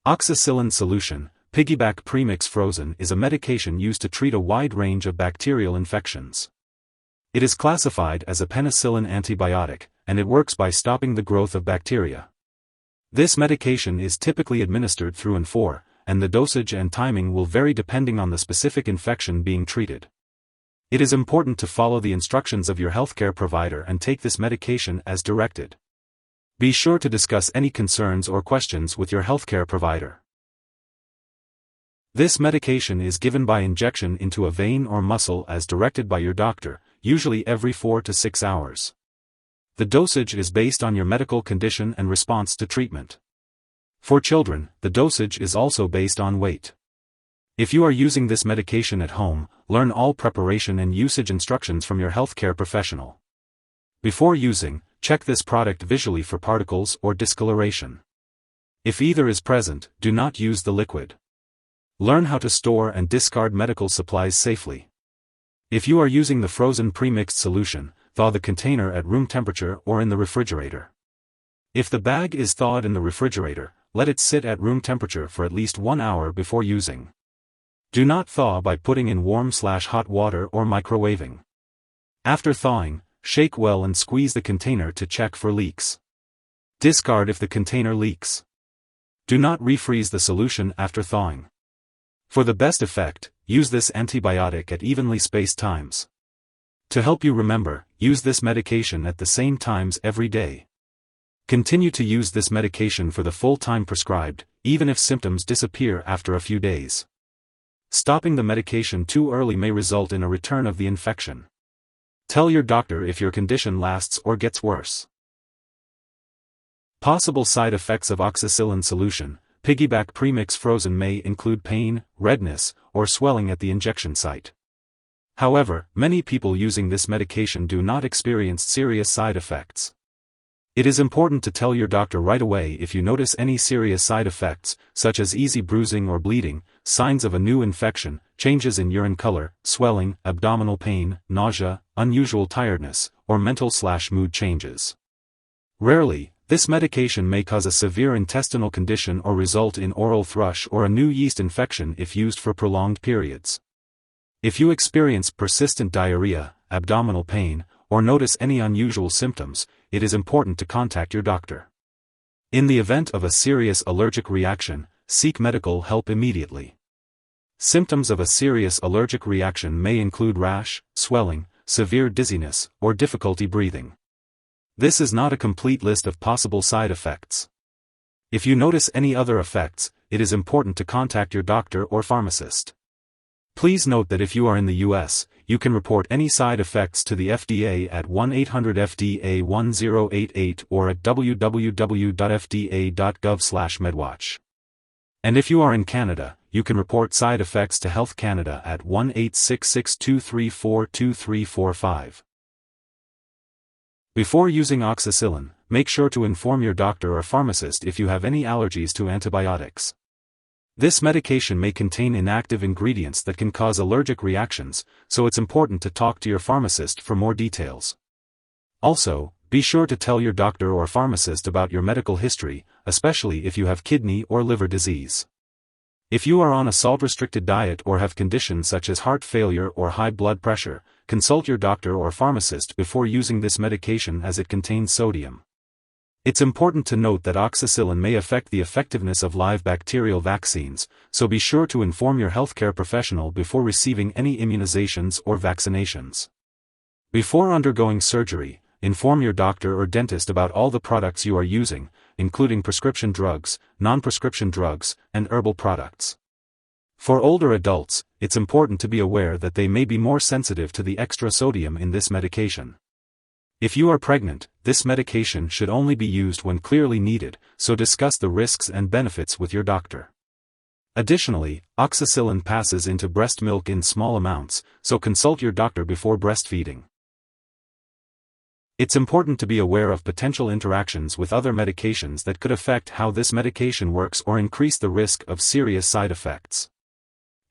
Oxacillin solution, Piggyback Premix frozen is a medication used to treat a wide range of bacterial infections. It is classified as a penicillin antibiotic, and it works by stopping the growth of bacteria. This medication is typically administered through and for, and the dosage and timing will vary depending on the specific infection being treated. It is important to follow the instructions of your healthcare provider and take this medication as directed. Be sure to discuss any concerns or questions with your healthcare provider. This medication is given by injection into a vein or muscle as directed by your doctor, usually every 4 to 6 hours. The dosage is based on your medical condition and response to treatment. For children, the dosage is also based on weight. If you are using this medication at home, learn all preparation and usage instructions from your healthcare professional. Before using, check this product visually for particles or discoloration. If either is present, do not use the liquid. Learn how to store and discard medical supplies safely. If you are using the frozen pre-mixed solution, thaw the container at room temperature or in the refrigerator. If the bag is thawed in the refrigerator, let it sit at room temperature for at least 1 hour before using. Do not thaw by putting in warm/hot water or microwaving. After thawing, shake well and squeeze the container to check for leaks. Discard if the container leaks. Do not refreeze the solution after thawing. For the best effect, use this antibiotic at evenly spaced times. To help you remember, use this medication at the same times every day. Continue to use this medication for the full time prescribed, even if symptoms disappear after a few days. Stopping the medication too early may result in a return of the infection. Tell your doctor if your condition lasts or gets worse. Possible side effects of Oxacillin solution, Piggyback Premix frozen may include pain, redness, or swelling at the injection site. However, many people using this medication do not experience serious side effects. It is important to tell your doctor right away if you notice any serious side effects, such as easy bruising or bleeding, signs of a new infection, changes in urine color, swelling, abdominal pain, nausea, unusual tiredness, or mental/mood changes. Rarely, this medication may cause a severe intestinal condition or result in oral thrush or a new yeast infection if used for prolonged periods. If you experience persistent diarrhea, abdominal pain, or notice any unusual symptoms, it is important to contact your doctor. In the event of a serious allergic reaction, seek medical help immediately. Symptoms of a serious allergic reaction may include rash, swelling, severe dizziness, or difficulty breathing. This is not a complete list of possible side effects. If you notice any other effects, it is important to contact your doctor or pharmacist. Please note that if you are in the US, you can report any side effects to the FDA at 1-800-FDA-1088 or at www.fda.gov/medwatch. And if you are in Canada, you can report side effects to Health Canada at 1-866-234-2345. Before using Oxacillin, make sure to inform your doctor or pharmacist if you have any allergies to antibiotics. This medication may contain inactive ingredients that can cause allergic reactions, so it's important to talk to your pharmacist for more details. Also, be sure to tell your doctor or pharmacist about your medical history, especially if you have kidney or liver disease. If you are on a salt-restricted diet or have conditions such as heart failure or high blood pressure, consult your doctor or pharmacist before using this medication as it contains sodium. It's important to note that Oxacillin may affect the effectiveness of live bacterial vaccines, so be sure to inform your healthcare professional before receiving any immunizations or vaccinations. Before undergoing surgery, inform your doctor or dentist about all the products you are using, including prescription drugs, non-prescription drugs, and herbal products. For older adults, it's important to be aware that they may be more sensitive to the extra sodium in this medication. If you are pregnant, this medication should only be used when clearly needed, so discuss the risks and benefits with your doctor. Additionally, Oxacillin passes into breast milk in small amounts, so consult your doctor before breastfeeding. It's important to be aware of potential interactions with other medications that could affect how this medication works or increase the risk of serious side effects.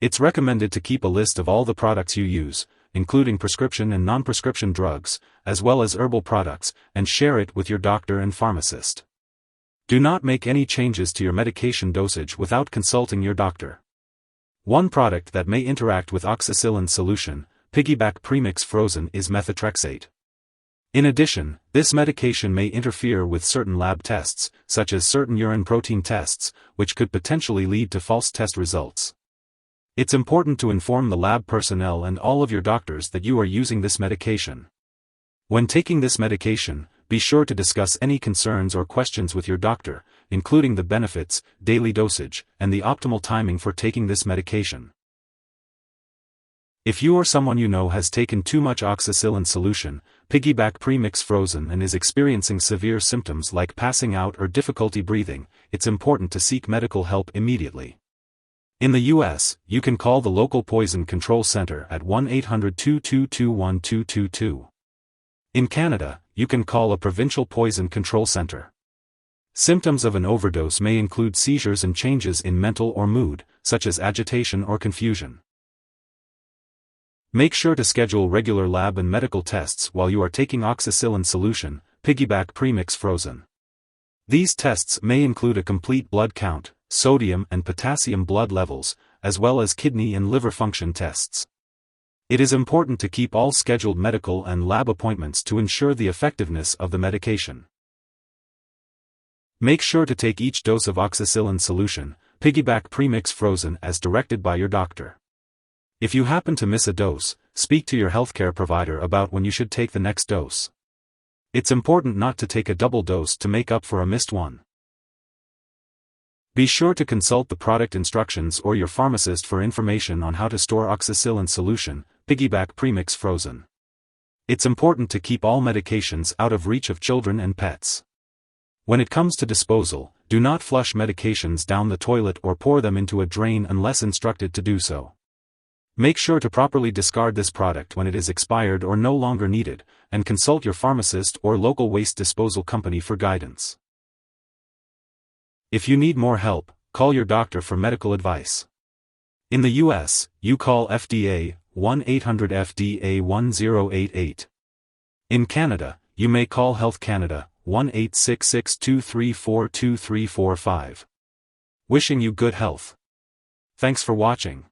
It's recommended to keep a list of all the products you use, including prescription and non-prescription drugs, as well as herbal products, and share it with your doctor and pharmacist. Do not make any changes to your medication dosage without consulting your doctor. One product that may interact with Oxacillin solution, Piggyback Premix frozen, is methotrexate. In addition, this medication may interfere with certain lab tests, such as certain urine protein tests, which could potentially lead to false test results. It's important to inform the lab personnel and all of your doctors that you are using this medication. When taking this medication, be sure to discuss any concerns or questions with your doctor, including the benefits, daily dosage, and the optimal timing for taking this medication. If you or someone you know has taken too much Oxacillin solution, Piggyback Premix frozen, and is experiencing severe symptoms like passing out or difficulty breathing, it's important to seek medical help immediately. In the U.S., you can call the local poison control center at 1-800-222-1222. In Canada, you can call a provincial poison control center. Symptoms of an overdose may include seizures and changes in mental or mood, such as agitation or confusion. Make sure to schedule regular lab and medical tests while you are taking Oxacillin solution, Piggyback Premix frozen. These tests may include a complete blood count, sodium and potassium blood levels, as well as kidney and liver function tests. It is important to keep all scheduled medical and lab appointments to ensure the effectiveness of the medication. Make sure to take each dose of Oxacillin solution, Piggyback Premix frozen, as directed by your doctor. If you happen to miss a dose, speak to your healthcare provider about when you should take the next dose. It's important not to take a double dose to make up for a missed one. Be sure to consult the product instructions or your pharmacist for information on how to store Oxacillin solution, Piggyback Premix frozen. It's important to keep all medications out of reach of children and pets. When it comes to disposal, do not flush medications down the toilet or pour them into a drain unless instructed to do so. Make sure to properly discard this product when it is expired or no longer needed, and consult your pharmacist or local waste disposal company for guidance. If you need more help, call your doctor for medical advice. In the U.S., you call FDA, 1-800-FDA-1088. In Canada, you may call Health Canada, 1-866-234-2345. Wishing you good health. Thanks for watching.